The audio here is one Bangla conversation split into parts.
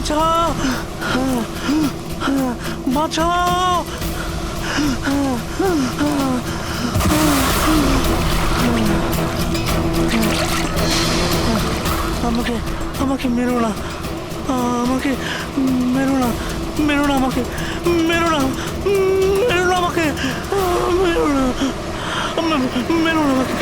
বাঁচাও, বাঁচাও। আমাকে আমাকে মেরো না, আমাকে মেরো না, মেরো না, আমাকে মেরো না, মেরো না, আমাকে মেরো না, মেরো না আমাকে।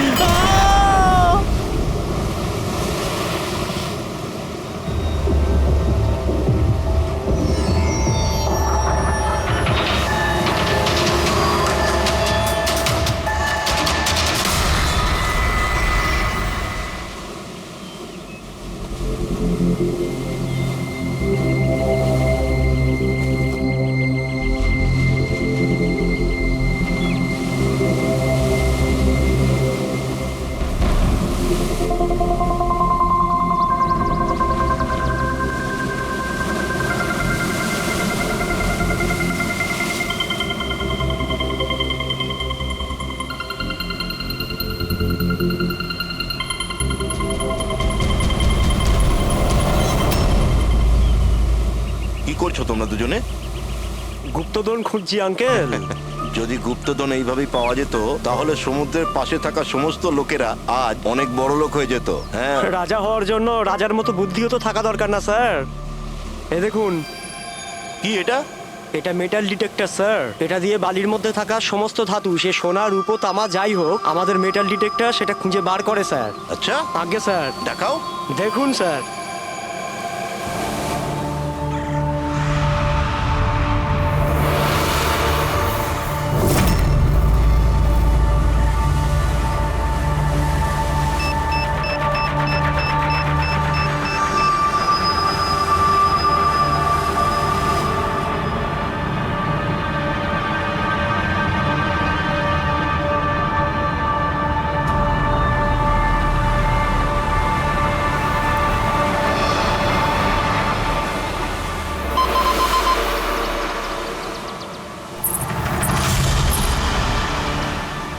কি করছো তোমরা দুজনে? গুপ্তধন খুঁজছি আঙ্কেল। যদি গুপ্তধন এইভাবেই পাওয়া যেত তাহলে সমুদ্রের পাশে থাকা সমস্ত লোকেরা আজ অনেক বড় লোক হয়ে যেত। হ্যাঁ, রাজা হওয়ার জন্য রাজার মতো বুদ্ধিও তো থাকা দরকার না স্যার? এ দেখুন, কি এটা? এটা মেটাল ডিটেক্টর স্যার। এটা দিয়ে বালির মধ্যে থাকা সমস্ত ধাতু, সে সোনা রূপো তামা যাই হোক, আমাদের মেটাল ডিটেক্টর সেটা খুঁজে বার করে স্যার। আচ্ছা, আগে স্যার দেখাও। দেখুন স্যার।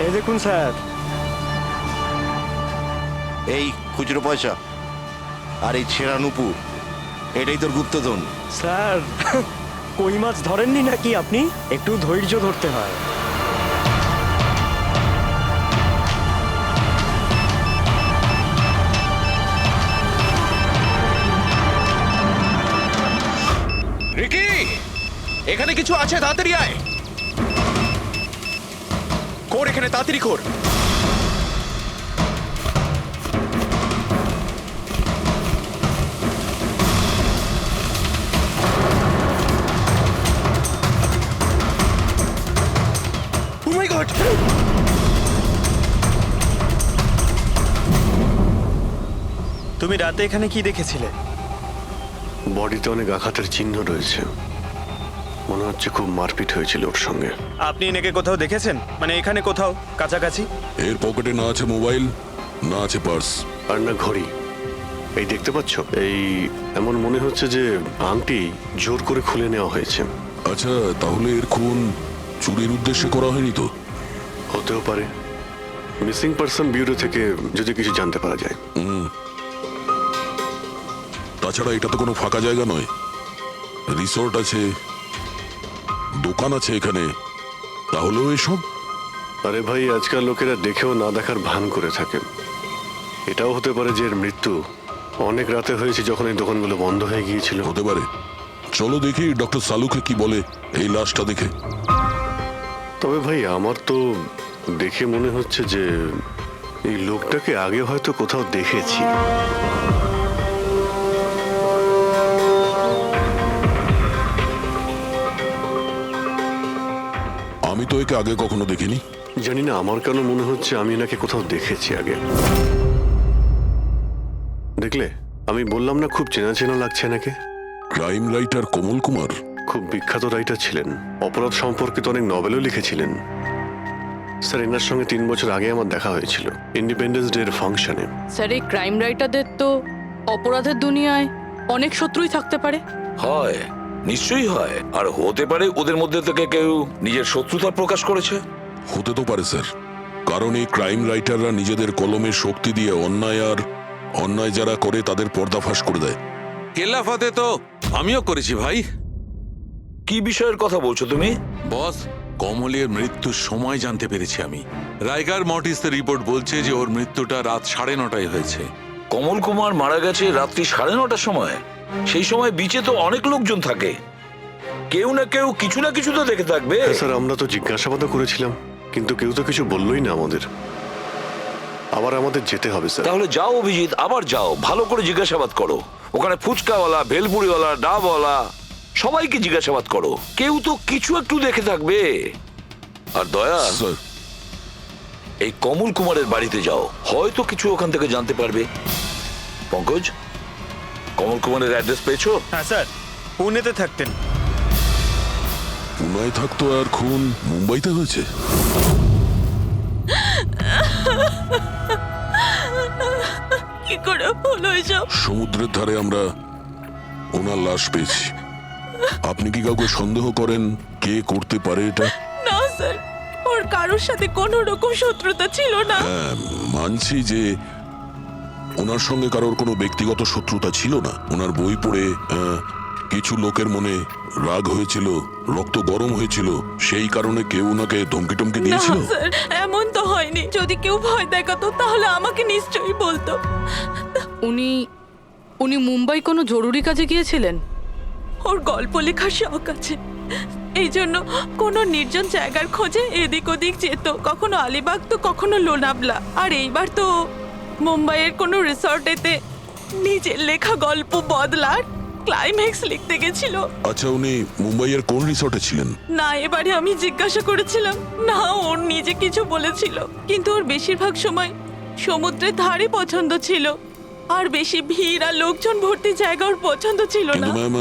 এই দেখুন স্যার। এই খুচরো পয়সা আর এই ছেঁড়া নুপুর, এটাই তোর গুপ্তধন। স্যার, কই মাছ ধরেননি নাকি আপনি? একটু ধৈর্য ধরতে হয়। রিকি, এখানে কিছু আছে, তাড়াতাড়ি আয়। কর এখানে, তাড়াতাড়ি কর। Oh my God! তুমি রাতে এখানে কি দেখেছিলে? বডিতে অনেক আঘাতের চিহ্ন রয়েছে, মনে হচ্ছে খুব মারপিট হয়েছিল ওর সঙ্গে। আপনি এনাকে কোথাও দেখেছেন? মানে এখানে কোথাও কাছাকাছি? এর পকেটে না আছে মোবাইল, না আছে পার্স, আর না ঘড়ি। এই দেখতে পাচ্ছ, এই এমন মনে হচ্ছে যে আংটি জোর করে খুলে নেওয়া হয়েছে। আচ্ছা, তাহলে এর খুন চুরির উদ্দেশ্যে করা হয়নি তো? হতেও পারে। মিসিং পারসন ব্যুরো থেকে যদি কিছু জানতে পারা যায়। তাছাড়া এটা তো কোনো ফাঁকা জায়গা নয়, রিসোর্ট আছে, দোকান আছে এখানে, তাহলেও এসব? আরে ভাই, আজকাল লোকেরা দেখেও না দেখার ভান করে থাকে। এটাও হতে পারে যে এর মৃত্যু অনেক রাতে হয়েছে, যখন এই দোকানগুলো বন্ধ হয়ে গিয়েছিল। হতে পারে। চলো দেখি ডক্টর সালুকে কি বলে এই লাশটা দেখে। তবে ভাই, আমার তো দেখে মনে হচ্ছে যে এই লোকটাকে আগে হয়তো কোথাও দেখেছি। আমি তো একে আগে কখনো দেখিনি। জানি না, আমার কেন মনে হচ্ছে আমি এনাকে কোথাও দেখেছি আগে। দেখলে, আমি বললাম না খুব চেনা চেনা লাগছে এনাকে। ক্রাইম রাইটার কমল কুমার খুব বিখ্যাত রাইটার ছিলেন, অপরাধ সম্পর্কিত অনেক নভেলও লিখেছিলেন। স্যার, এনার সঙ্গে 3 বছর আগে আমার দেখা হয়েছিল ইন্ডিপেন্ডেন্স ডে এর ফাংশনে। স্যার, এই ক্রাইম রাইটারদের তো অপরাধের দুনিয়ায় অনেক শত্রুই থাকতে পারে। হয়, নিশ্চয়ই হয়। আর হতে পারে ওদের মধ্যে থেকে কেউ নিজের শত্রুতা প্রকাশ করেছে। হতে তো পারে স্যার, কারণ এই ক্রাইম রাইটাররা নিজেদের কলমের শক্তি দিয়ে অন্যায় যারা করে তাদের পর্দাফাশ করে দেয়। কেল্লাফাতে তো আমিও করেছি ভাই। কি বিষয়ের কথা বলছো তুমি? বস, কমলের মৃত্যুর সময় জানতে পেরেছি আমি। রাইগার মর্টিসের রিপোর্ট বলছে যে ওর মৃত্যুটা রাত 9:30 হয়েছে। কমল কুমার মারা গেছে রাত্রি 9:30টার সময়। সেই সময় বিচে তো অনেক লোকজন থাকে, কেউ না কেউ কিছু না কিছু তো দেখে থাকবে। হ্যাঁ স্যার, আমরা তো জিজ্ঞাসাবাদও করেছিলাম, কিন্তু কেউ তো কিছু বললোই না আমাদের। আবার আমাদের যেতে হবে স্যার। তাহলে যাও অভিজিৎ, আবার যাও, ভালো করে জিজ্ঞাসাবাদ করো। ওখানে ফুচকাওয়ালা, ভেলপুরিওয়ালা, ডাবওয়ালা সবাইকে জিজ্ঞাসাবাদ করো, কেউ তো কিছু একটু দেখে থাকবে। আর দয়া, স্যার, এই কমল কুমারের বাড়িতে যাও, হয়তো কিছু ওখান থেকে জানতে পারবে। পঙ্কজ, কমল কুমারের অ্যাড্রেস পেয়েছো? হ্যাঁ স্যার, পুনেতে থাকতেন। পুনায় থাকতো আর খুন মুম্বাইতে হয়েছে। কি করে হলো এসব? সমুদ্রের ধারে আমরা ওনার লাশ পেয়েছি। আপনি কি কাউকে সন্দেহ করেন কে করতে পারে এটা? না স্যার, ওর কারোর সাথে কোনো রকম শত্রুতা ছিল না। হ্যাঁ, মানছি যে ওনার সঙ্গে কারোর কোনো ব্যক্তিগত শত্রুতা ছিল না। ওনার বই পড়ে কিছু লোকের মনে রাগ হয়েছিল, রক্ত গরম হয়েছিল, সেই কারণে কেউ ওনাকে ধমকি টমকি না দিয়েছিল। স্যার, এমন তো হয়নি। যদি কেউ ভয় দেখাতো তাহলে আমাকে নিশ্চয়ই বলতো। উনি উনি মুম্বাই কোনো জরুরি কাজে গিয়েছিলেন? ওর গল্প লেখার শখ আছে, এই জন্য কোনো নির্জন জায়গার খোঁজে এদিক ওদিক যেত, কখনো আলিবাগ তো কখনো লোনাবলা। আর এইবার তো মুম্বাইয়ের কোনো রিসর্টেতে নিজের লেখা গল্প বদলার ক্লাইম্যাক্স লিখতে গেছিল। আচ্ছা, উনি মুম্বাইয়ের কোন রিসর্টে ছিলেন? না, এবারে আমি জিজ্ঞাসা করেছিলাম না, ওর নিজে কিছু বলেছিল, কিন্তু ওর বেশিরভাগ সময় সমুদ্রের ধারে পছন্দ ছিল, আর বেশি ভিড় আর লোকজন ভর্তি জায়গা ওর পছন্দ ছিল না। কিন্তু ম্যাম,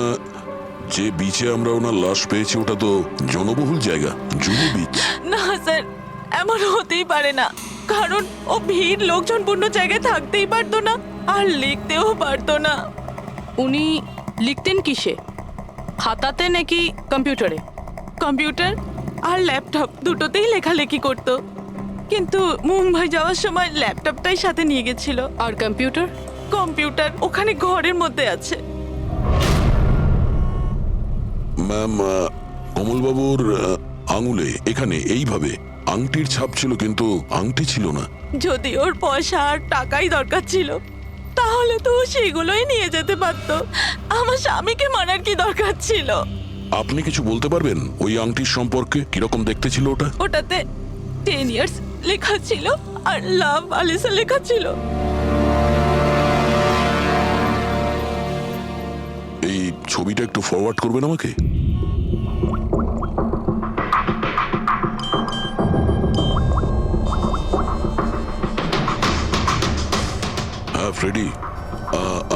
যে বিচে আমরা ওনার লাশ পেয়েছি ওটা তো জনবহুল জায়গা, জুহু বিচ। না স্যার, এমন হতেই পারে না, কারণ ও ভিড় লোকজনপূর্ণ জায়গায় থাকতেই পারতো না আর লিখতেও পারতো না। উনি লিখতেন কিসে, খাতাতে নাকি কম্পিউটারে? কম্পিউটার আর ল্যাপটপ দুটোতেই লেখালেখি করতো, কিন্তু মুম্বাই যাওয়ার সময় ল্যাপটপটাই সাথে নিয়ে গেছিল। আর কম্পিউটার? কম্পিউটার ওখানে ঘরের মধ্যে আছে। ম্যাম, কমলবাবুর আঙুলে এখানে এইভাবে আংটির ছাপ ছিল, কিন্তু আংটি ছিল না। যদি ওর পয়সা আর টাকাই দরকার ছিল তাহলে তো ও সেগুলোই নিয়ে যেতে পারতো। আমার স্বামীকে মারার কি দরকার ছিল? আপনি কিছু বলতে পারবেন ওই আংটির সম্পর্কে? কিরকম দেখতে ছিল ওটা? ওটাতে 10 ইয়ার্স লেখা ছিল আর লাভ আলিসা লেখা ছিল। এই ছবিটা একটু ফরওয়ার্ড করবেন আমাকে? হ্যাঁ ফ্রেডি,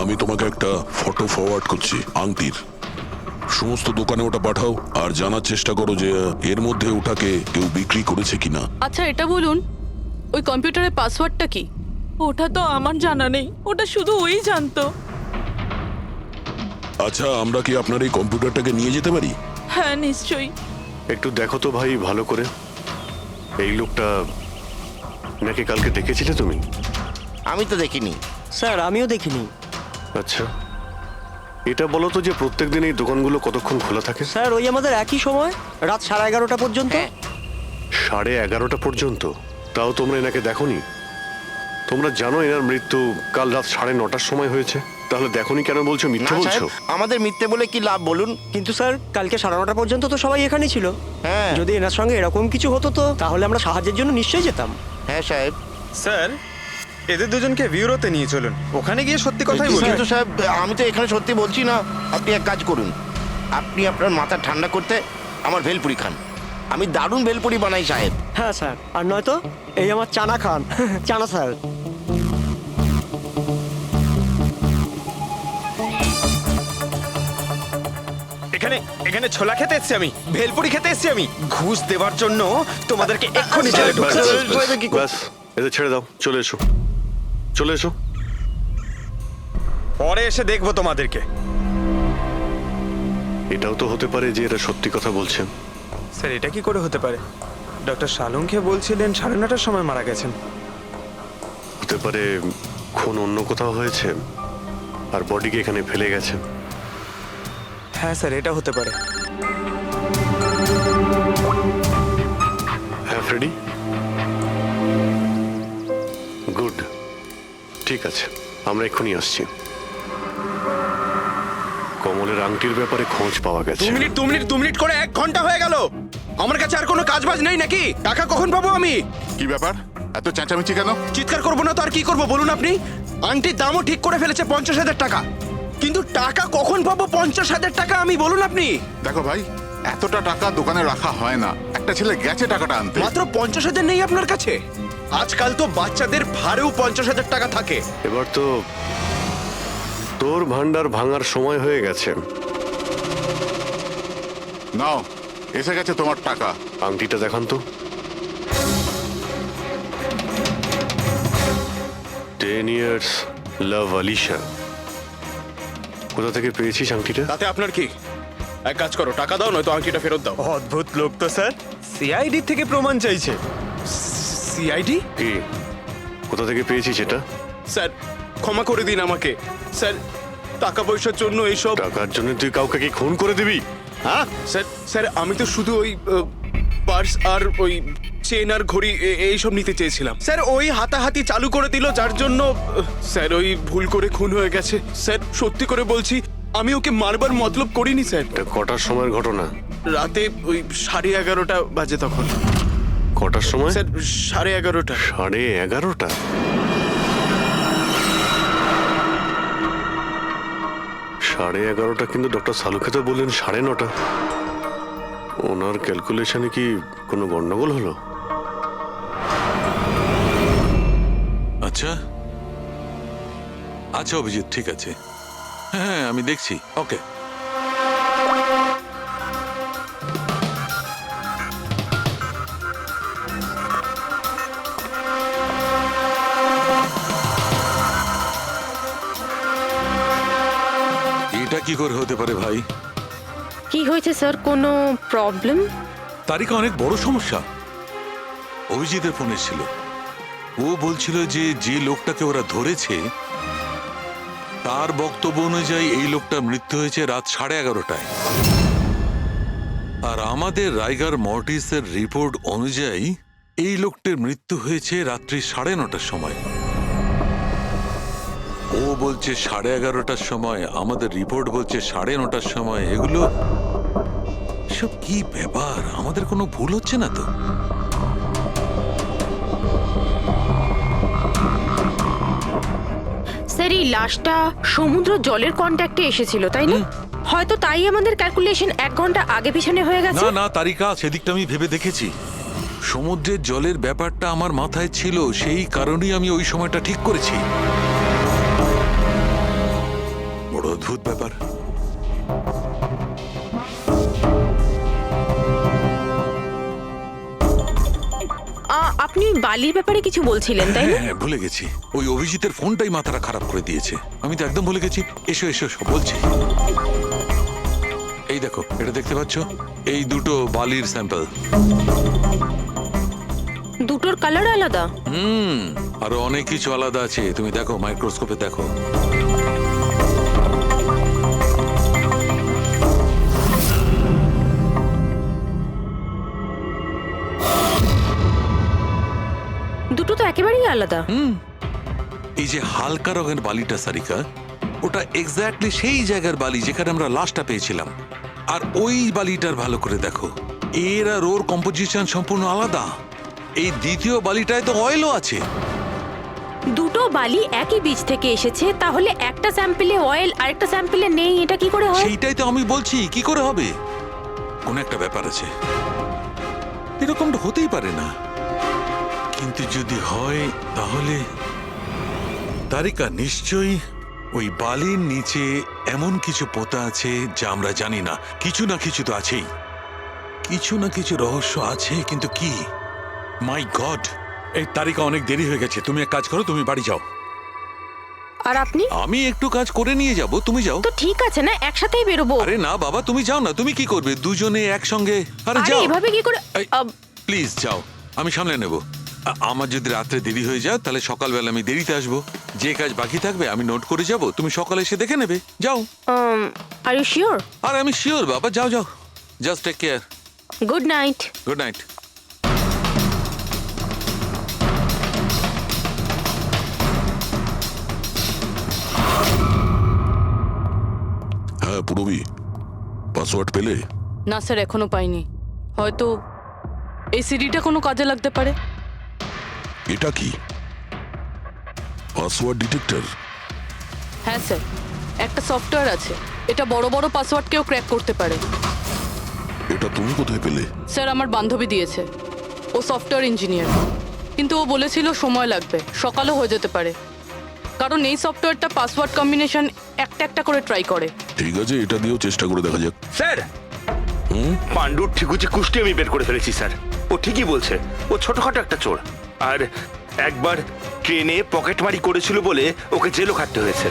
আমি তোমাকে একটা ফটো ফরওয়ার্ড করছি আংটির। সমস্ত দোকানে ওটা পাঠাও আর জানার চেষ্টা করো যে এর মধ্যে ওটাকে কেউ বিক্রি করেছে কিনা। আচ্ছা, এটা বলুন, ওই কম্পিউটারের পাসওয়ার্ডটা কি? ওটা তো আমার জানা নেই, ওটা শুধু ওই জানতো। আচ্ছা, আমরা কি আপনার এই কম্পিউটারটাকে নিয়ে যেতে পারি? হ্যাঁ নিশ্চয়ই। একটু দেখো তো ভাই ভালো করে, এই লোকটা নাকি কালকে দেখেছিলে তুমি? আমি তো দেখিনি। স্যার, আমিও দেখিনি। আচ্ছা, এটা বলো তো যে প্রত্যেক দিন এই দোকানগুলো কতক্ষণ খোলা থাকে? স্যার, ওই আমাদের একই সময়, রাত 11:30 পর্যন্ত। 11:30 পর্যন্ত? তাও তোমরা এনাকে দেখোনি? তোমরা জানো এনার মৃত্যু কাল রাত 9:30টার সময় হয়েছে, তাহলে দেখোনি কেন বলছো? মিথ্যে না বলছো? সাহেব, আমাদের মিথ্যে বলে কি লাভ বলুন? কিন্তু স্যার, কালকে 9:30 পর্যন্ত তো সবাই এখানেই ছিল। হ্যাঁ। যদি এনার সঙ্গে এরকম কিছু হতো তো তাহলে আমরা সাহায্যের জন্য নিশ্চয়ই যেতাম। হ্যাঁ সাহেব। স্যার, এদের দুজনকে বিউরোতে নিয়ে চলুন, ওখানে গিয়ে সত্যি কথাই বলুন। কিন্তু সাহেব, আমি তো এখানে সত্যি বলছি না। আপনি এক কাজ করুন, আপনি আপনার মাথা ঠান্ডা করতে আমার ভেলপুরি খান। আমি দারুণ ভেলপুরি বানাই সাহেব। হ্যাঁ স্যার, আর নয়তো এই আমার চানা খান। চানা স্যার। এখানে এখানে ছোলা খেতে এসেছি আমি, ভেলপুরি খেতে এসেছি আমি। ঘুষ দেওয়ার জন্য তোমাদেরকে এক্ষুনি জেলে ঢুকাতে হবে। ব্যাস, এদের ছেড়ে দাও, চলে এসো, চলে এসো। পরে এসে দেখবো তোমাদেরকে। এটাও তো হতে পারে যে এরা সত্যি কথা বলছেন। স্যার, এটা কি করে হতে পারে? ডক্টর সালুংকে বলছিলেন 9:30টার সময় মারা গেছেন। হতে পারে খুন অন্য কোথাও হয়েছে আর বডিকে এখানে ফেলে গেছেন। হ্যাঁ স্যার, এটা হতে পারে। হ্যাঁ ফ্রেডি, গুড, ঠিক আছে, আমরা এক্ষুনি আসছি। কমলের আংটির ব্যাপারে খোঁজ পাওয়া গেছে। 2 মিনিট করে 1 ঘন্টা হয়ে গেল। আমার কাছে আর কোনো কাজ বাজ নেই নাকি? টাকা কখন পাবো আমি? কি ব্যাপার, এত চেঁচামেচি কেন? চিৎকার করবো না তো আর কি করবো বলুন আপনি? আংটির দামও ঠিক করে ফেলেছে 50,000 টাকা, কিন্তু টাকা কখন পাবো 50,000 টাকা আমি বলুন আপনি? দেখো ভাই, এতটা টাকা দোকানে রাখা হয় না। একটা ছেলে গেছে টাকাটা আনতে। মাত্র 50,000 নেই আপনার কাছে? আজকাল তো বাচ্চাদের ভাড়েও 50,000 টাকা থাকে। এবার তো তোর ভান্ডার ভাঙার সময় হয়ে গেছে। নাও, এসে গেছে তোমার টাকা। আংটিটা দেখান তো। 10 years লাভ আলিশা। কোথা থেকে পেয়েছিস আংটিটা? তাতে আপনার কি? এক কাজ করো, টাকা দাও, নয়তো আংটিটা ফেরত দাও। অদ্ভুত লোক তো স্যার, সিআইডি থেকে প্রমাণ চাইছে। সিআইডি? কি, কোথা থেকে পেয়েছিস এটা? স্যার ক্ষমা করে দিন আমাকে। স্যার টাকা পয়সার জন্য এইসব। টাকার জন্য তুই কাউকে কি খুন করে দিবি? হ্যাঁ স্যার, স্যার আমি তো শুধু ওই পার্স আর ওই চেন আর ঘড়ি এইসব নিতে চেয়েছিলাম। স্যার ওই হাতাহাতি চালু করে দিল, যার জন্য স্যার ওই ভুল করে খুন হয়ে গেছে। স্যার সত্যি করে বলছি, আমি ওকে মারবার মতলব করিনি স্যার। এটা কটার সময়ের ঘটনা? রাতে ওই 11:30 বাজে তখন। কটার সময়? স্যার 11:30। 11:30? সাড়ে 11:30 কিন্তু ডক্টর সালুকে তো বললেন 9:30। ওনার ক্যালকুলেশনে কি কোনো গন্ডগোল হলো? আচ্ছা আচ্ছা অভিজিৎ, ঠিক আছে, হ্যাঁ আমি দেখছি। ওকে, এটা কি করে হতে পারে ভাই? কি হয়েছে স্যার, কোনো প্রবলেম? তারিকা অনেক বড় সমস্যা। অভিজিতের ফোন এসেছিল, ও বলছিল যে যে লোকটাকে ওরা ধরেছে তার বক্তব্য অনুযায়ী এই লোকটার মৃত্যু হয়েছে রাত 11:30টায়, আর আমাদের রাইগার মর্টিসের রিপোর্ট অনুযায়ী এই লোকটির মৃত্যু হয়েছে রাত্রি 9:30টার সময়। ও বলছে 11:30টার সময়, আমাদের রিপোর্ট বলছে 9:30টার সময়। এগুলো সব কি ব্যাপার? আমাদের কোনো ভুল হচ্ছে না তো? স্যার এই লাশটা সমুদ্র জলের কন্ট্যাক্টে এসেছিল, তাই না? হয়তো তাই আমাদের ক্যালকুলেশন 1 ঘন্টা আগে পিছনে হয়ে গেছে। না না তারিকা, সেদিকটা আমি ভেবে দেখেছি। সমুদ্রের জলের ব্যাপারটা আমার মাথায় ছিল, সেই কারণেই আমি ওই সময়টা ঠিক করেছি। বড় অদ্ভুত ব্যাপার। আপনি বালির ব্যাপারে কিছু বলছিলেন, তাই না? হ্যাঁ ভুলে গেছি, ওই অভিজিতের ফোনটাই মাথাটা খারাপ করে দিয়েছে। আমি তো একদম ভুলে গেছি। এসো এসো, সব বলছি। এই দেখো, এটা দেখতে পাচ্ছ? এই দুটো বালির স্যাম্পল। দুটোর কালার আলাদা? আরো অনেক কিছু আলাদা আছে, তুমি দেখো, মাইক্রোস্কোপে দেখো। দুটো তো একেবারেই আলাদা। এই যে হালকা রঙের বালিটা সারিকা, ওটা এক্স্যাক্টলি সেই জায়গার বালি যেখানে আমরা লাশটা পেয়েছিলাম। আর ওই বালিটার ভালো করে দেখো, এর আর ওর কম্পোজিশন সম্পূর্ণ আলাদা। এই দ্বিতীয় বালিটায় তো অয়েলও আছে। দুটো বালি একই বীজ থেকে এসেছে, তাহলে একটা স্যাম্পলে অয়েল আর একটা স্যাম্পলে নেই, এটা কি করে হয়? সেইটাই তো আমি বলছি, কি করে হবে? কোন একটা ব্যাপার আছে, এরকমটা হতেই পারে না। কিন্তু যদি হয় তাহলে তারিকা নিশ্চয়ই ওই বালির নিচে এমন কিছু পোতা আছে যা আমরা জানি না। কিছু না কিছু তো আছেই, কিছু না কিছু রহস্য আছে, কিন্তু কি? মাই গড, এই তারিকা অনেক দেরি হয়ে গেছে। তুমি এক কাজ করো, তুমি বাড়ি যাও। আর আপনি? আমি একটু কাজ করে নিয়ে যাব, তুমি যাও। তো ঠিক আছে না, একসাথেই বেরোবো। আরে না বাবা, তুমি যাও না। তুমি কি করবে দুজনে একসঙ্গে? আরে আরে যাও। এভাবে কি করে? প্লিজ যাও, আমি সামলে নেব। আমার যদি রাত্রে দেরি হয়ে যায় তাহলে সকালবেলা আমি দেরিতে আসবো। যে কাজ বাকি থাকবে আমি নোট করে যাব, তুমি সকালে এসে দেখে নেবে। যাও। Are you sure? আর আমি শিওর বাবা, যাও যাও, just take care. Good night. Good night. হ্যাঁ পুরবি, পাসওয়ার্ড পেলে? না স্যার, এখনো পাইনি। হয়তো এই সিডিটা কোনো কাজে লাগতে পারে। এটা কি পাসওয়ার্ড ডিটেক্টর? হ্যাঁ স্যার, একটা সফটওয়্যার আছে, এটা বড় বড় পাসওয়ার্ডকেও ক্র্যাক করতে পারে। এটা তুমি কোথায় পেলে? স্যার, আমার বান্ধবী দিয়েছে। ও সফটওয়্যার ইঞ্জিনিয়ার, কিন্তু ও বলেছিল সময় লাগবে, সকালও হয়ে যেতে পারে, কারণ এই সফটওয়্যারটা পাসওয়ার্ড কম্বিনেশন একটা একটা করে ট্রাই করে। ঠিক আছে, এটা দিয়েও চেষ্টা করে দেখা যাক। স্যার, পাণ্ডুর ঠিকুচি কুষ্টি আমি বের করে ফেলেছি স্যার। ও ঠিকই বলছে, ও ছোটখাটো একটা চোর। আর একবার ট্রেনে পকেটমারি করেছিল বলে ওকে জেলও খাটতে হয়েছে।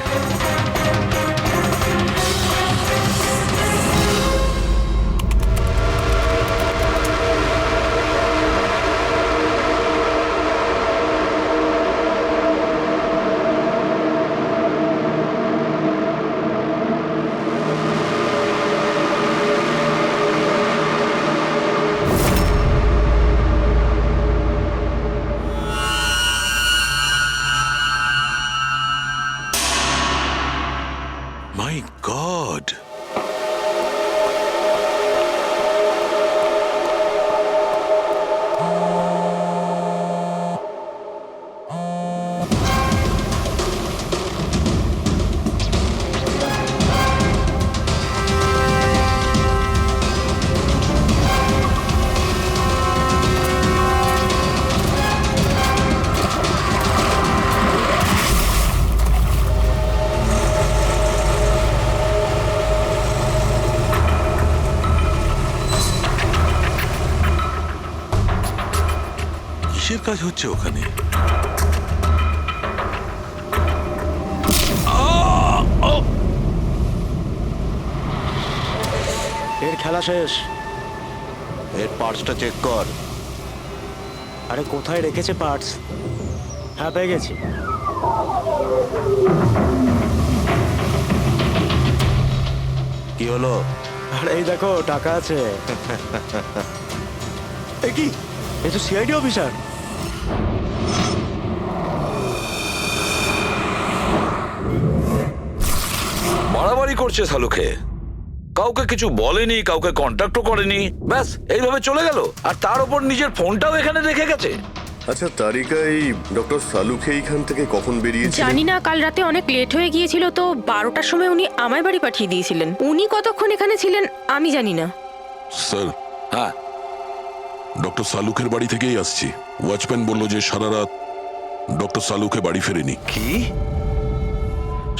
মাই গড, কিসের কাজ হচ্ছে ওখানে? এর খেলা শেষ। এর পার্সটা চেক কর। আরে কোথায় রেখেছে পার্টস? হ্যাঁ, পেয়ে গেছি। কি হলো? আরে এই দেখো, টাকা আছে। এ কি, এ তো সিআইডি অফিসার। বাড়াবাড়ি করছে সালুকে, কাউকে কিছু বলেনি, কাউকে কন্ট্যাক্টও করেনি, ব্যাস এইভাবে চলে গেল। আর তার উপর নিজের ফোনটাও এখানে রেখে গেছে। আচ্ছা তারিকা, এই ডক্টর সালুকে এইখান থেকে কখন বেরিয়েছে? জানি না, কাল রাতে অনেক লেট হয়ে গিয়েছিল তো 12টার সময় উনি আমায় বাড়ি পাঠিয়ে দিয়েছিলেন। উনি কতক্ষণ এখানে ছিলেন আমি জানি না। স্যার, হ্যাঁ, ডক্টর সালুকের বাড়ি থেকেই আসছি। ওয়াচম্যান বলল যে সারা রাত ডক্টর সালুকে বাড়ি ফেরেনি। কি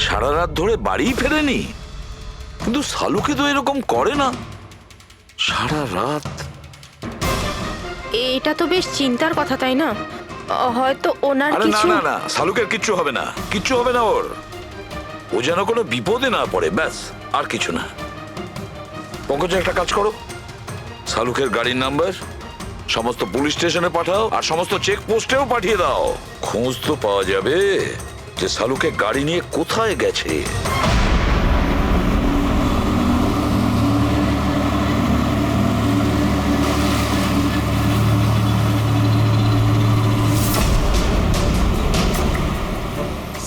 সারা রাত ধরে বাড়ি ফেরেনি? কিন্তু সালুকে তো এরকম করে না, সারা রাত। এটা তো বেশ চিন্তার কথা, তাই না? হয়তো ওনার আরে না কিছু। না না, সালুকের কিচ্ছু হবে না, কিচ্ছু হবে না ওর। ও যেন কোনো বিপদে না পড়ে, ব্যাস, আর কিছু না। পঙ্কজ, একটা কাজ করো, সালুকের গাড়ির নাম্বার সমস্ত পুলিশ স্টেশনে পাঠাও আর সমস্ত চেক পোস্টেও পাঠিয়ে দাও। খোঁজ তো পাওয়া যাবে যে সালুকে গাড়ি নিয়ে কোথায় গেছে।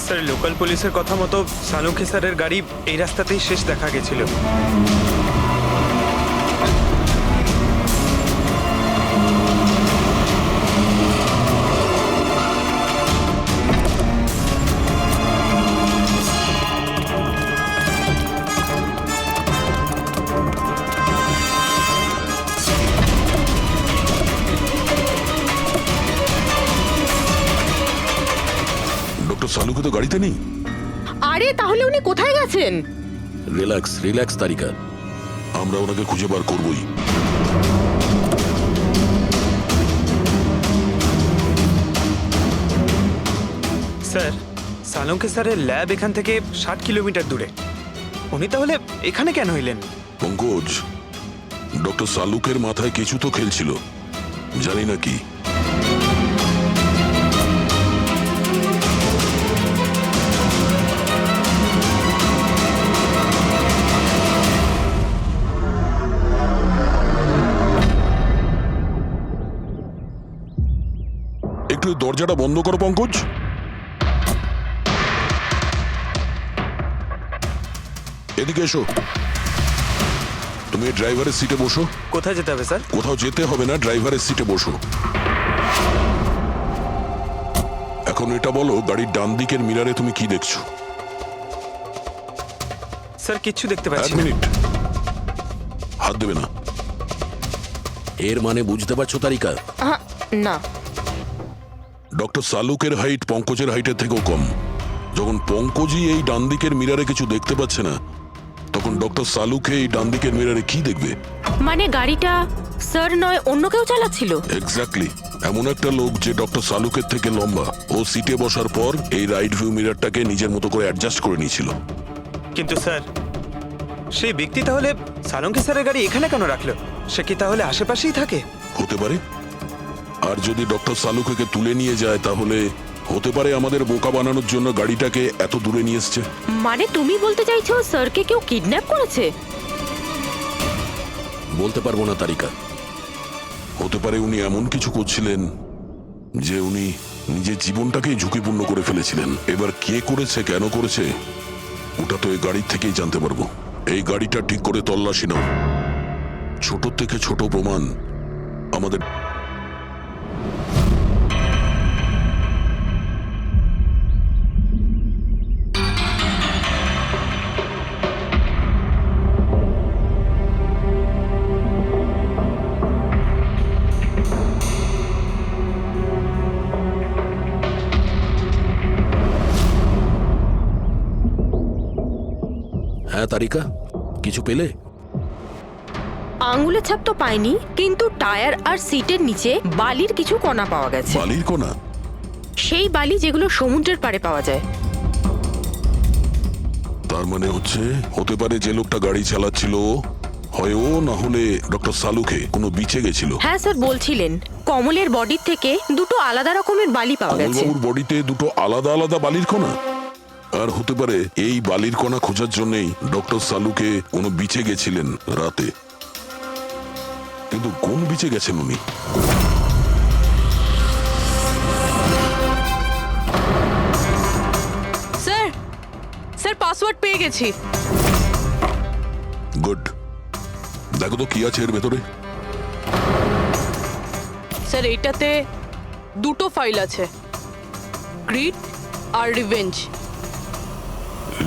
স্যার, লোকাল পুলিশের কথা মতো সালুকে স্যারের গাড়ি এই রাস্তাতেই শেষ দেখা গেছিল। ডক্টর সালুকে তো গাড়িতে নেই। আরে তাহলে উনি কোথায় গেছেন? রিল্যাক্স রিল্যাক্স তারিকা, আমরা ওনাকে খুঁজে বার করবই। স্যার, সালুকে স্যারের ল্যাব এখান থেকে 60 কিলোমিটার দূরে। উনি তাহলে এখানে কেন এলেন? পঙ্কজ, ডক্টর সালুকের মাথায় কিছু তো খেলছিল, জানি না কি। একটু দরজাটা বন্ধ করো পঙ্কজ। এদিকে এসো। তুমি ড্রাইভারের সিটে বসো। কোথায় যেতে হবে স্যার? কোথাও যেতে হবে না, ড্রাইভারের সিটে বসো। এখন এটা বলো, গাড়ির ডান দিকের মিরারে তুমি কি দেখছো? স্যার কিচ্ছু দেখতে এক পাচ্ছি না। মিনিট, হাত দেবে না। এর মানে বুঝতে পারছো তারিকা? না। ডক্টর সালুকের হাইট পঙ্কজের হাইটের থেকেও কম। যখন পঙ্কজই এই ডান দিকের মিরারে কিছু দেখতে পাচ্ছে না, তখন ডক্টর সালুকে এই ডান দিকের মিরারে কি দেখবে? মানে গাড়িটা স্যার নয়, অন্য কেউ চালাচ্ছিল? এক্স্যাক্টলি, এমন একটা লোক যে ডক্টর সালুকের থেকে লম্বা। ও সিটে বসার পর এই রাইট ভিউ মিরারটাকে নিজের মতো করে অ্যাডজাস্ট করে নিয়েছিল। কিন্তু স্যার, সেই ব্যক্তি তাহলে সালঙ্কি স্যারের গাড়ি এখানে কেন রাখলো? সে কি তাহলে আশেপাশেই থাকে? হতে পারে। আর যদি ডক্টর সালুকে তুলে নিয়ে যায়, তাহলে হতে পারে আমাদের বোকা বানানোর জন্য গাড়িটাকে এত দূরে নিয়ে এসছে। মানে তুমি বলতে চাইছো স্যারকে কেউ কিডন্যাপ করেছে? বলতে পারবো না তারিকা। হতে পারে উনি এমন কিছু করছিলেন যে উনি নিজের জীবনটাকেই ঝুঁকিপূর্ণ করে ফেলেছিলেন। এবার কে করেছে, কেন করেছে, ওটা তো এই গাড়ির থেকেই জানতে পারবো। এই গাড়িটা ঠিক করে তল্লাশি নাও। ছোট থেকে ছোট প্রমাণ আমাদের। হ্যাঁ তারিকা, কিছু পেলে? আঙ্গুলের ছাপ তো পাইনি, কিন্তু টায়ার আর সিটের নিচে বালির কিছু কণা পাওয়া গেছে। বালির কোনা? সেই বালি যেগুলো সমুদ্রের পাড়ে পাওয়া যায়। তার মানে হতে পারে যে লোকটা গাড়ি চালাচ্ছিল হয় ও, না হলে ডক্টর সালুকে কোনো বিচে গেছিল। হ্যাঁ স্যার, বলছিলেন কমলের বডির থেকে দুটো আলাদা রকমের বালি পাওয়া গেছে। কমলবাবুর বডিতে দুটো আলাদা আলাদা বালির কণা? আর হতে পারে এই বালির কণা খোঁজার জন্যই ডক্টর সালুকে কোনো বিচে গেছিলেন রাতে। কিন্তু কোন বিচে গেছেন উনি? স্যার, স্যার পাসওয়ার্ড পেয়ে গেছি। গুড। দেখো তো কি আছে এর ভেতরে। স্যার এইটাতে দুটো ফাইল আছে, গ্রিড আর রিভেঞ্জ।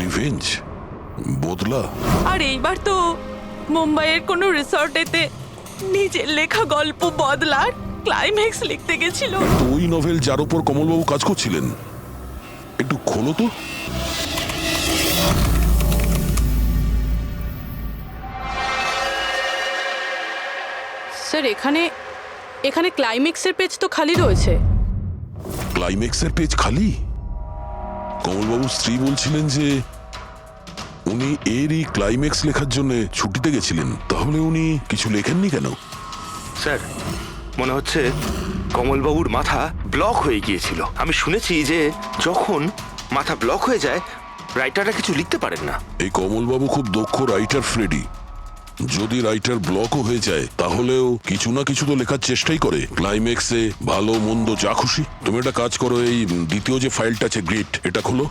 রিভেঞ্জ? বদলা? আর এইবার তো মুম্বাইয়ের কোনো রিসর্টেতে নিজের লেখা গল্প বদলার ক্লাইম্যাক্স লিখতে গেছিল। তো ওই নভেল যার উপর কমলবাবু কাজ করছিলেন, একটু খোলো তো। স্যার এখানে এখানে ক্লাইম্যাক্সের পেজ তো খালি রয়েছে। ক্লাইম্যাক্সের পেজ খালি? কমলবাবুর স্ত্রী বলছিলেন যে উনি এরই ক্লাইম্যাক্স লেখার জন্য ছুটিতে গেছিলেন। তাহলে উনি কিছু লেখেননি কেন? স্যার, মনে হচ্ছে কমলবাবুর মাথা ব্লক হয়ে গিয়েছিল। আমি শুনেছি যে যখন মাথা ব্লক হয়ে যায়, রাইটাররা কিছু লিখতে পারেন না। এই কমলবাবু খুব দক্ষ রাইটার ফ্রেডি। যদি রাইটার ব্লকও হয়ে যায়, তাহলেও কিছু না কিছু তো লেখার চেষ্টাই করে। ক্লাইম্যাক্সে ভালো মন্দ যা খুশি। তুমি একটা কাজ করো, এই দ্বিতীয় যে ফাইলটা আছে গ্রিড, এটা খোলো।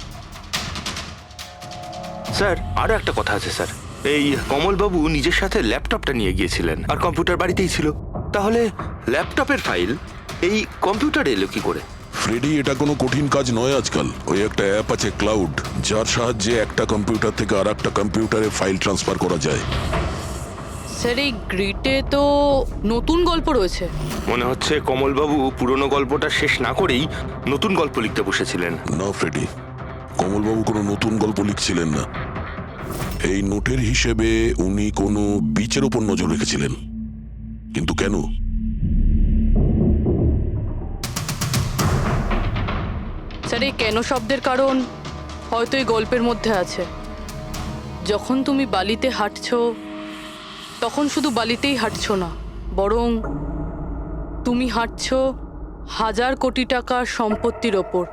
স্যার, আরো একটা কথা আছে স্যার। এই কমলবাবু নিজের সাথে ল্যাপটপটা নিয়ে গিয়েছিলেন, আর কম্পিউটার বাড়িতেই ছিল। তাহলে ল্যাপটপের ফাইল এই কম্পিউটারে এলো কি করে? ফ্রেডি, এটা কোনো কঠিন কাজ নয় আজকাল। ওই একটা অ্যাপ আছে ক্লাউড, যার সাহায্যে একটা কম্পিউটার থেকে আর একটা কম্পিউটারে ফাইল ট্রান্সফার করা যায়। স্যার এই গ্রিডে তো নতুন গল্প রয়েছে। মনে হচ্ছে কমলবাবু পুরনো গল্পটা শেষ না করেই নতুন গল্প লিখতে বসেছিলেন। না ফ্রেডি, কমলবাবু কোনো নতুন গল্প লিখছিলেন না। এই নোটের হিসেবে উনি কোনো বিচের ওপর নজর রেখেছিলেন। কিন্তু কেন? স্যার এই কেন শব্দের কারণ হয়তো এই গল্পের মধ্যে আছে। যখন তুমি বালিতে হাঁটছো, তখন শুধু বালিতেই হাঁটছো না, বরং তুমি হাঁটছো হাজার কোটি টাকার সম্পত্তির ওপর,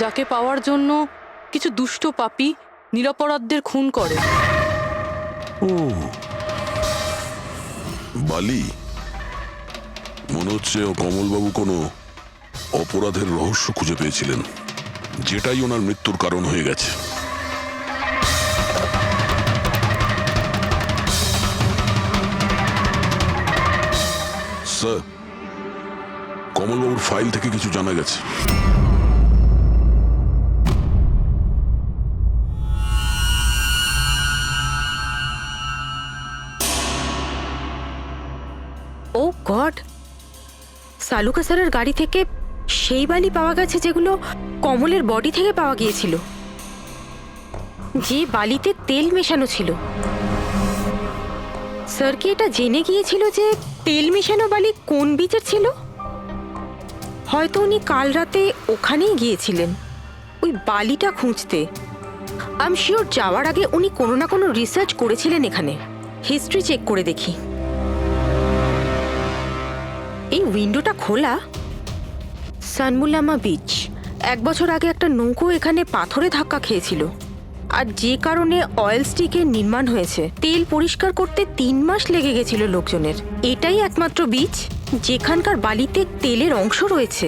যাকে পাওয়ার জন্য কিছু দুষ্ট পাপী নিরপরাধদের খুন করে। ও, বালি। মনে হচ্ছে ও কমলবাবু কোনো অপরাধের রহস্য খুঁজে পেয়েছিলেন, যেটাই ওনার মৃত্যুর কারণ হয়ে গেছে। স্যার, কমলবাবুর ফাইল থেকে কিছু জানা গেছে। ও গড, সালুকা স্যারের গাড়ি থেকে সেই বালি পাওয়া গেছে যেগুলো কমলের বডি থেকে পাওয়া গিয়েছিল, যে বালিতে তেল মেশানো ছিল। স্যার কি এটা জেনে গিয়েছিল যে তেল মেশানো বালি কোন বিচের ছিল? হয়তো উনি কাল রাতে ওখানেই গিয়েছিলেন ওই বালিটা খুঁজতে। আই এম শিওর যাওয়ার আগে উনি কোনো না কোনো রিসার্চ করেছিলেন এখানে। হিস্ট্রি চেক করে দেখি। এই উইন্ডোটা খোলা। সানমুলামা বিচ, 1 বছর আগে একটা নৌকো এখানে পাথরে ধাক্কা খেয়েছিল, আর যে কারণে অয়েল স্টিকের নির্মাণ হয়েছে। তেল পরিষ্কার করতে 3 মাস লেগে গেছিল লোকজনের। এটাই একমাত্র বিচ যেখানকার বালিতে তেলের অংশ রয়েছে।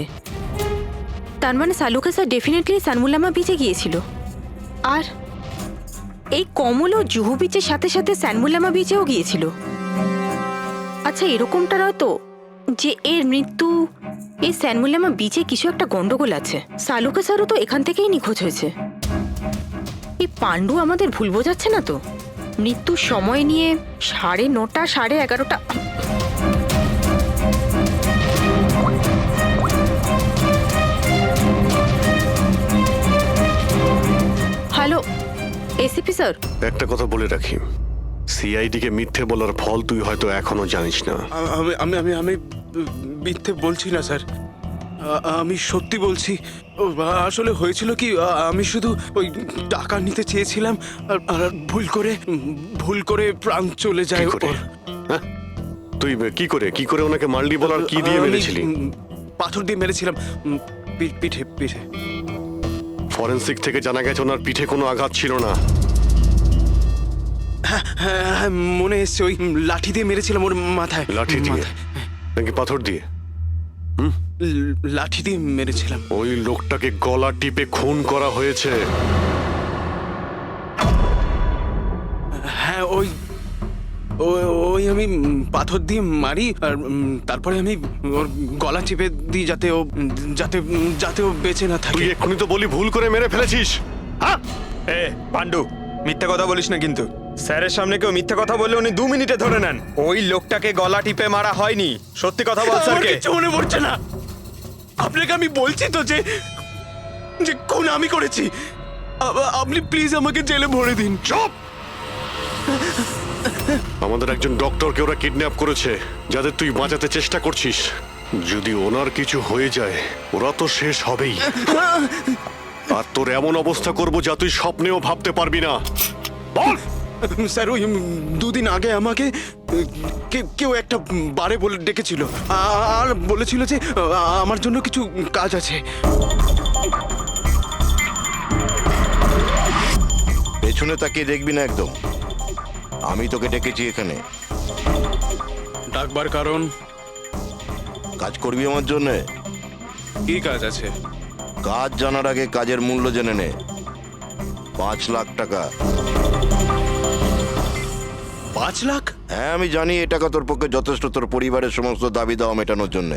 তার মানে সালুকা স্যার ডেফিনেটলি সানমুলামা বিচে গিয়েছিল। আর এই কমল ও জুহু বিচের সাথে সাথে সানমুলামা বিচেও গিয়েছিল। আচ্ছা, এরকমটা নয় তো যে এর মৃত্যু এই সানমুলামা বিচে কিছু একটা গন্ডগোল আছে? সালুকা স্যারও তো এখান থেকেই নিখোঁজ হয়েছে। এই পাণ্ডু আমাদের ভুল বোঝাচ্ছে না তো? মৃত্যুর সময় নিয়ে 9:30 11:30। হ্যালো এসিপি স্যার, একটা কথা বলে রাখি, সিআইডি কে মিথ্যে বলার ফল তুই হয়তো এখনো জানিস না। আমি আমি আমি মিথ্যে বলছি না স্যার, আমি সত্যি বলছি। আসলে হয়েছিল কি, আমি শুধু ওই টাকা নিতে চেয়েছিলাম আর ভুল করে প্রাণ চলে যায় ওর। হ্যাঁ? তুই কি করে ওনাকে মারলি বলার কি দিয়ে মেরেছিলি? পাথর দিয়ে মেরেছিলাম, পিঠে পিঠে। ফরেনসিক থেকে জানা গেছে ওনার পিঠে কোনো আঘাত ছিল না। হ্যাঁ, মনে এসছে, ওই লাঠি দিয়ে মেরেছিলাম ওর মাথায়। লাঠি দিয়ে নাকি পাথর দিয়ে? লাঠি দিয়ে মেরেছিলাম। ওই লোকটাকে গলা টিপে খুন করা হয়েছে। হ্যাঁ, ওই আমি পাথর দিয়ে মারি, আর তারপরে আমি ওর গলা চেপে দিই যাতে ও বেঁচে না থাকে। তুই এক্ষুনি তো বলি ভুল করে মেরে ফেলেছিস। হ্যাঁ? এ পাণ্ডু, মিথ্যে কথা বলিস না কিন্তু। স্যারের সামনে কেউ মিথ্যে কথা বললে উনি 2 মিনিটে ধরে নেন। ওই লোকটাকে গলা টিপে মারা হয়নি। সত্যি কথা বল স্যারকে। কিছু মনে পড়ছে না। আপনাকে আমি বলছি তো যে খুন আমি করেছি। আপনি প্লিজ আমাকে জেলে ভরে দিন। চুপ! আমাদের একজন ডক্টরকে ওরা কিডন্যাপ করেছে, যাদের তুই বাঁচাতে চেষ্টা করছিস। যদি ওনার কিছু হয়ে যায় ওরা তো শেষ হবেই। আর তোর এমন অবস্থা করব যা তুই স্বপ্নেও ভাবতে পারবি না। বল! স্যার, ওই 2 দিন আগে আমাকে কেউ একটা বারে বলে ডেকেছিল আর বলেছিল যে আমার জন্য কিছু কাজ আছে। পেছনে তাকিয়ে দেখবি না একদম। আমি তোকে ডেকেছি এখানে। ডাকবার কারণ? কাজ করবি আমার জন্যে। কি কাজ আছে? কাজ জানার আগে কাজের মূল্য জেনে নে। 5 লাখ টাকা। 5 লাখ? হ্যাঁ, আমি জানি এই টাকা তোর পক্ষে যথেষ্ট তোর পরিবারের সমস্ত দাবি দাওয়া মেটানোর জন্য।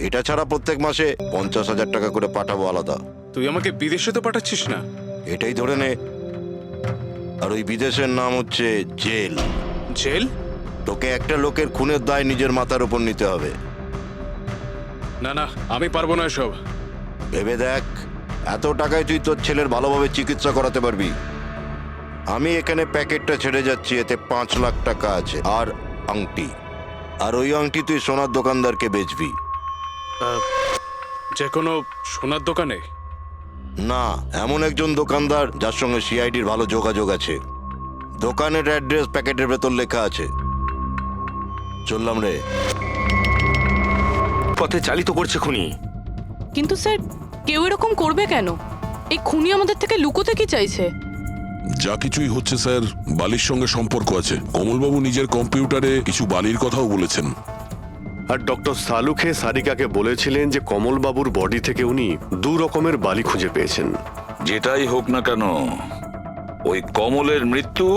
এটা ছাড়া প্রত্যেক মাসে 50,000 টাকা করে পাঠাবো আলাদা। তুই আমাকে বিদেশে তো পাঠাচ্ছিস না? এটাই ধরে নে। আর ওই বিদেশের নাম হচ্ছে জেল। জেল? তোকে একটা লোকের খুনের দায় নিজের মাথার উপর নিতে হবে। না, আমি পারবো না এসব। ভেবে দেখ, এত টাকায় তুই তোর ছেলের ভালোভাবে চিকিৎসা করাতে পারবি। আমি এখানে প্যাকেটটা ছেড়ে যাচ্ছি, এতে 5 লাখ টাকা আছে আর আংটি। আর ওই আংটি তুই সোনার দোকানদারকে বেচবি। যে কোনো সোনার দোকানে? না, এমন একজন দোকানদার যার সঙ্গে সিআইডির ভালো যোগাযোগ আছে। দোকানের অ্যাড্রেস প্যাকেটের ভেতর লেখা আছে। চললাম রে। পথে চালিত করছে খুনি। কিন্তু স্যার, কেউ এরকম করবে কেন? এই খুনি আমাদের থেকে লুকোতে কি চাইছে? যা কিছুই হচ্ছে স্যার, বালির সঙ্গে সম্পর্ক আছে। কমলবাবু নিজের কম্পিউটারে কিছু বালির কথাও বলেছেন। আর ডক্টর সালুখে সারিকাকে বলেছিলেন যে কমলবাবুর বডি থেকে উনি 2 রকমের বালি খুঁজে পেয়েছেন। যেটাই হোক না কেন, ওই কমলের মৃত্যু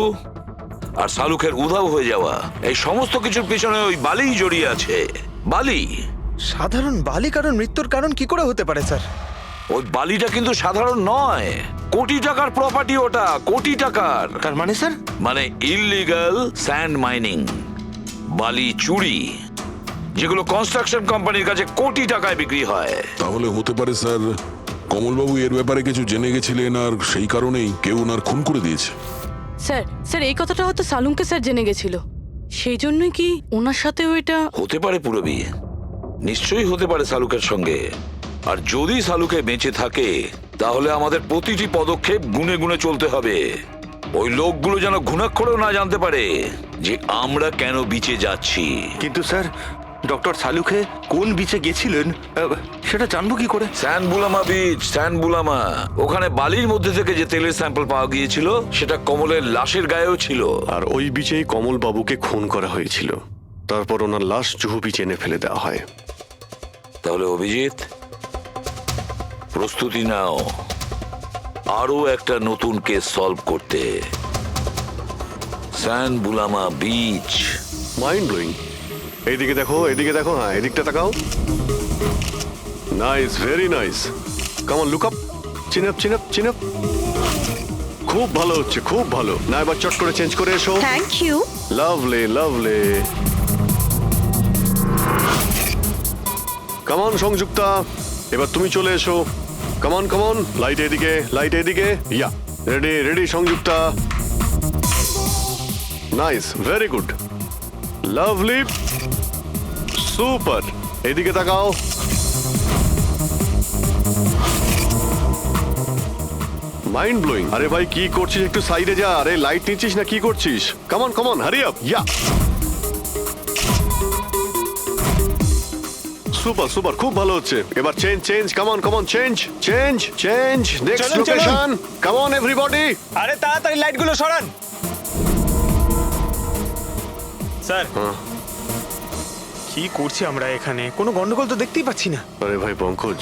আর শালুকের উধাও হয়ে যাওয়া, এই সমস্ত কিছুর পিছনে ওই বালিই জড়িয়ে আছে। বালি। সাধারণ বালি কারণ মৃত্যুর কারণ কি করে হতে পারে স্যার? ওই বালিটা কিন্তু সাধারণ নয়, কোটি টাকার প্রপার্টি ওটা, কোটি টাকার। তার মানে স্যার? মানে ইললিগাল স্যান্ড মাইনিং, বালি চুরি, যেগুলো কনস্ট্রাকশন কোম্পানির কাছে কোটি টাকায় বিক্রি হয়। তাহলে হতে পারে স্যার কমলবাবু এর ব্যাপারে কিছু জেনে গেছিলেন আর সেই কারণেই কেউ ওনার খুন করে দিয়েছে। স্যার এই কথাটা হয়তো সালুমকে স্যার জেনে গেছিল, সেই জন্যই কি ওনার সাথেও এটা হতে পারে। পুরবী, নিশ্চয়ই হতে পারে শালুকের সঙ্গে। আর যদি শালুকে বেঁচে থাকে তাহলে আমাদের প্রতিটি পদক্ষেপ গুনে গুনে চলতে হবে। ওই লোকগুলো যেন ঘুণাক্ষরেও না জানতে পারে যে আমরা কেন বিচে যাচ্ছি। কিন্তু স্যার, ডক্টর সালুখে কোন বিচে গেছিলেন সেটা জানবো কি করে? স্যান বুলামা বিচ, স্যান বুলামা। ওখানে বালির মধ্যে থেকে যে তেলের স্যাম্পল পাওয়া গিয়েছিল সেটা কমলের লাশের গায়েও ছিল। আর ওই বিচেই কমলবাবুকে খুন করা হয়েছিল। তারপর ওনার লাশ জুহু বিচে এনে ফেলে দেওয়া হয়। তাহলে অভিজিৎ, প্রস্তুতি নাও আরো একটা নতুন কেস সলভ করতে। স্যান বুলামা বিচ। Mind blowing. এইদিকে দেখো, এদিকে দেখো, হ্যাঁ এদিকটা তাকাও। Nice, very nice. Come on, look up, chin up, chin up, chin up. খুব ভালো হচ্ছে, খুব ভালো। না এবার চট করে চেঞ্জ করে এসো। Thank you. Lovely, lovely. Come on Sanjukta, এবার তুমি চলে এসো। Come on, come on. Light এদিকে, লাইট এদিকে। Yeah, ready, ready Sanjukta. Nice, very good, lovely, super. এদিকে তাকাও। Mind blowing. আরে ভাই কি করছিস, একটু সাইডে যা। আরে লাইট নিচ্ছিস না কি করছিস? Come on come on, hurry up. Yeah, super super, খুব ভালো হচ্ছে। এবার change change, come on come on, change change change. Next location, come on everybody. আরে তাড়াতাড়ি লাইটগুলো সরান। স্যার, কি করছি আমরা এখানে? কোনো গন্ডগোল তো দেখতেই পাচ্ছি না। আরে ভাই পঙ্কজ,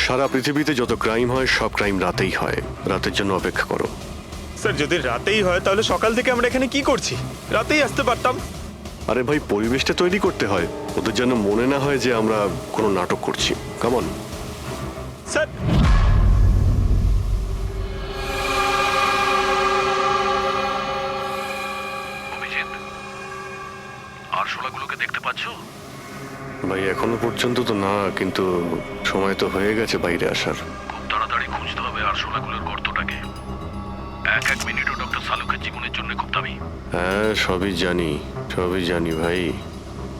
সারা পৃথিবীতে যত ক্রাইম হয় সব ক্রাইম রাতেই হয়। রাতের জন্য অপেক্ষা করো। স্যার যদি রাতেই হয় তাহলে সকাল থেকে আমরা এখানে কি করছি? রাতেই আসতে পারতাম। আরে ভাই পরিবেশটা তৈরি করতে হয়, ওদের যেন মনে না হয় যে আমরা কোনো নাটক করছি। Come on sir. আরশোলাগুলোকে দেখতে পাচ্ছো? ভাই এখনো পর্যন্ত তো না, কিন্তু সময় তো হয়ে গেছে বাইরে আসার। খুব তাড়াতাড়ি খুঁজতে হবে আরশোলাগুলোর গর্তটাকে। এক এক মিনিটও ডক্টর সালুকের জীবনের জন্য খুব দামি। হ্যাঁ সবই জানি, সবই জানি ভাই।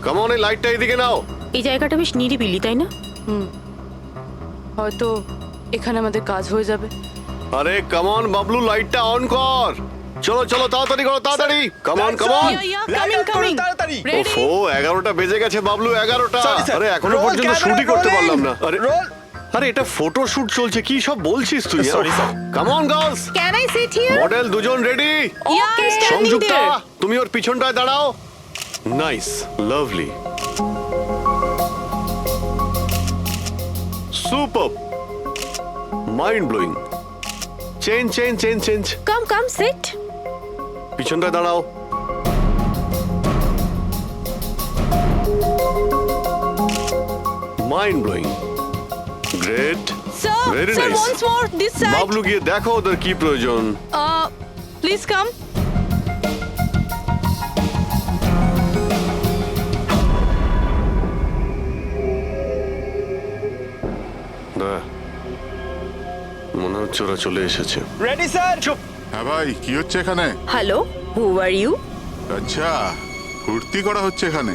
কামন, এই লাইটটা এদিকে নাও। এই জায়গাটা বেশ নিরিবিলি, তাই না? হয়তো এখানে আমাদের কাজ হয়ে যাবে। আরে কামন বাবলু, লাইটটা অন কর। চলো চলো, তাড়াতাড়ি করো, তাড়াতাড়ি। কামন কামন, তাড়াতাড়ি। ওফো 11টা বেজে গেছে বাবলু, 11টা। আরে এখনো পর্যন্ত শুটই করতে পারলাম না। আরে আরে এটা ফটো শুট চলছে, কি সব বলছিস তুই? Come on girls, can I sit here? Model দুজন রেডি। সংযুক্তা তুমি ওর পিছনটায় দাঁড়াও। Nice, lovely, super, mind blowing. Change change change change. Come come sit. পিছনটায় দাঁড়াও। Mind blowing, great, very nice. once more this side. Bablu গিয়ে দেখো ওদের কি প্রয়োজন। Please come. মনে হচ্ছে ওরা চলে এসেছে। Ready sir. চুপ। হ্যাঁ ভাই, কি হচ্ছে এখানে? Hello, who are you? আচ্ছা, ফুর্তি করা হচ্ছে এখানে।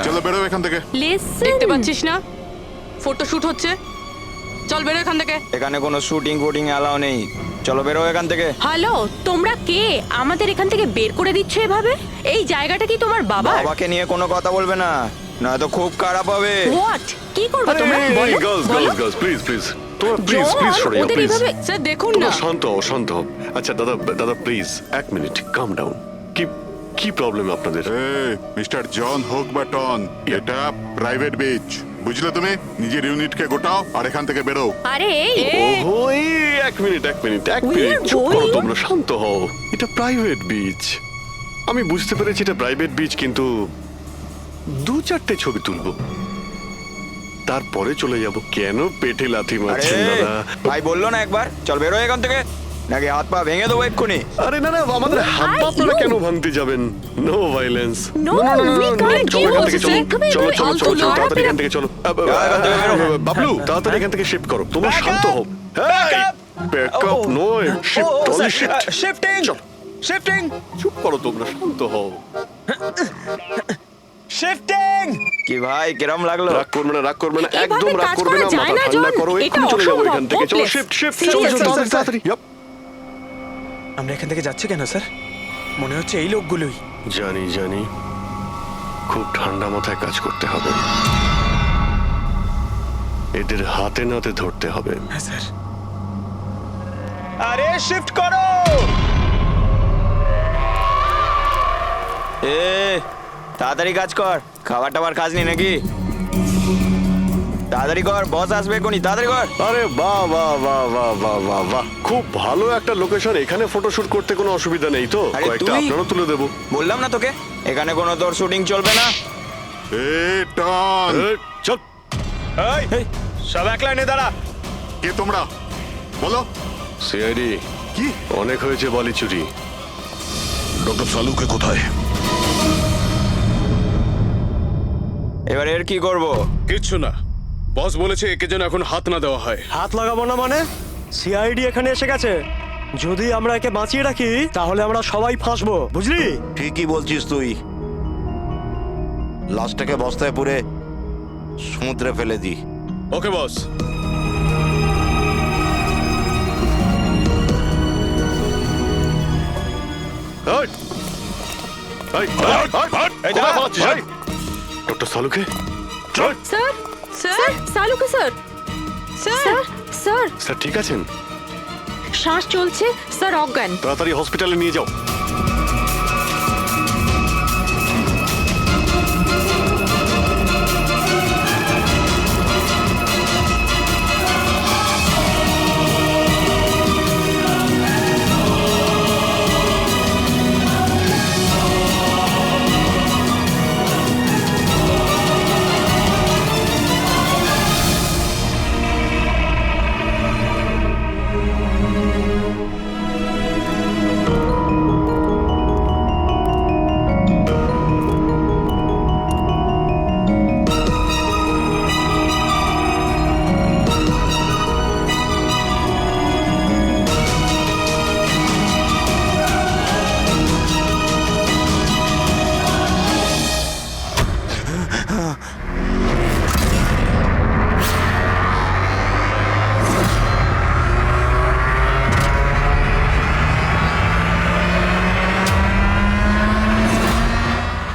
চলো বেরো এখান থেকে। লিসেন, দেখতে পাচ্ছিস না ফটো শুট হচ্ছে? চল বেরো এখান থেকে। এখানে কোনো শুটিং ফুটিং অ্যালাউ নেই। চলো বেরো এখান থেকে। হ্যালো, তোমরা কে? আমাদের এখান থেকে বের করে দিচ্ছ এভাবে? এই জায়গাটা কি তোমার বাবার? বাবাকে নিয়ে কোনো কথা বলবে না, নয়তো খুব খারাপ হবে। হোয়াট? কি করবে তোমরা? বলো girls girls girls, please please, তোমরা প্লিজ প্লিজ সরে যাও, প্লিজ। স্যার দেখুন না। শান্ত হও, শান্ত হও। আচ্ছা দাদা, দাদা প্লিজ এক মিনিট, কাম ডাউন। কি কি প্রবলেম আপনাদের? মিস্টার জন হোক বা টন, এটা প্রাইভেট বিচ, বুঝলে তুমি? নিজের ইউনিটকে গোটাও আর এখান থেকে বেরো। আরে ওহো, এই এক মিনিট চুপ করো তোমরা, শান্ত হও। এটা প্রাইভেট বিচ, আমি বুঝতে পেরেছি এটা প্রাইভেট বিচ, কিন্তু 2-4টে ছবি তুলবো, তারপরে চলে যাব। কেন পেটে লাথি মারছেন দাদা? ভাই বললো না একবার চল বেরো এখান থেকে, নাকি হাত পা ভেঙে দেবো এক্ষুনি। আরে না আমাদের হাত পা আপনারা কেন ভাঙতে যাবেন? No violence. No, we can't. চলো এখান থেকে, চলো চলো, তাড়াতাড়ি এখান থেকে চলো। বাবলু, তাড়াতাড়ি এখান থেকে শিফট করো। তোমরা শান্ত হও। ব্যাকআপ নয়, shift, only shift. Shifting shifting চুপ করো তোমরা, শান্ত হও। শিফটিং। কি ভাই কিরম লাগলো? রাগ করবে না, একদম এভাবে রাগ কাজ করবে না, করা যায় মাথা না, ঠান্ডা জন। করো, এটা এক্ষুনি চলে যাবো অসম্ভব। এখান থেকে। চলো Hopeless. শিফট, Seriously, তাড়াতাড়ি। আমরা এখান থেকে যাচ্ছি কেন স্যার? মনে হচ্ছে এই লোকগুলোই। জানি, খুব ঠান্ডা মাথায় কাজ করতে হবে, এদের হাতে নাতে ধরতে হবে। হ্যাঁ স্যার। আরে শিফট করো। তাড়াতাড়ি কাজ কর, খাবার টাবার কাজ নেই নাকি? তাড়াতাড়ি কর, বস আসবে কোনি, তাড়াতাড়ি কর। আরে বাহ, খুব ভালো একটা লোকেশন, এখানে ফটোশুট করতে কোনো অসুবিধা নেই তো? আরে কয়েকটা তুই? আপনারও তুলে দেবো। বললাম না তোকে এখানে কোনো তোর শুটিং চলবে না। টন, চল। এই সব এক লাইনে দাঁড়া। কে তোমরা বলো? সিআইডি। কি অনেক হয়েছে বালি চুরি। ডক্টর সালুকে কোথায়? এবার এর কি করব? কিচ্ছু না, বস বলেছে একে যেন এখন হাত না দেওয়া হয়। হাত লাগাবো না মানে? সিআইডি এখানে এসে গেছে, যদি আমরা একে বাঁচিয়ে রাখি তাহলে আমরা সবাই ফাঁসবো, বুঝলি? ঠিকই বলছিস তুই। লাশটাকে বস্তায় পুরে সমুদ্রে ফেলে দি। Okay boss. ডক্টর সালুকে? স্যার স্যার সালুকে স্যার স্যার স্যার স্যার ঠিক আছেন? শ্বাস চলছে স্যার, অজ্ঞান। তাড়াতাড়ি হসপিটালে নিয়ে যাও।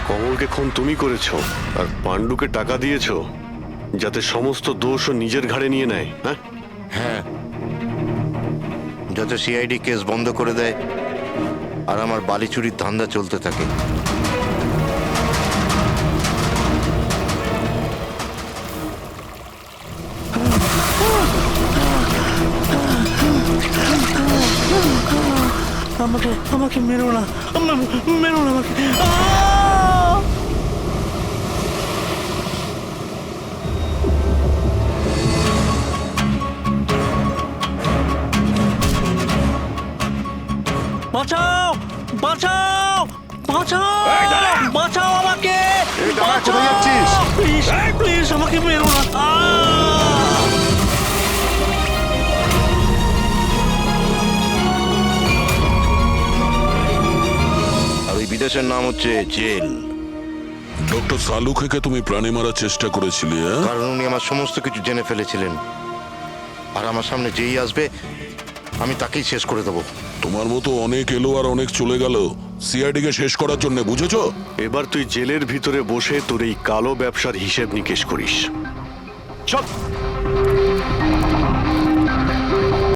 কমলকে খুন তুমি করেছো আর পাণ্ডুকে টাকা দিয়েছো যাতে সমস্ত দোষ ও নিজের ঘাড়ে নিয়ে নেয়। হ্যাঁ, যাতে সিআইডি কেস বন্ধ করে দেয় আর আমার বালি চুরির ধান্দা চলতে থাকে। আমাকে মেরো না, মেরো না আমাকে। বাঁচাও বাঁচাও বাঁচাও বাঁচাও আমাকে, কোথায় যাচ্ছিস? প্লিজ প্লিজ আমাকে মেরো না। আর ওই বিদেশের নাম হচ্ছে জেল। ডক্টর সালুকে তুমি প্রাণে মারার চেষ্টা করেছিলে? কারণ উনি আমার সমস্ত কিছু জেনে ফেলেছিলেন, আর আমার সামনে যেই আসবে আমি তাকেই শেষ করে দেবো। তোমার মতো অনেক এলো আর অনেক চলে গেল সিআইডি কে শেষ করার জন্য, বুঝেছো? এবার তুই জেলের ভিতরে বসে তোর এই কালো ব্যবসার হিসেব নিকেশ করিস। চল।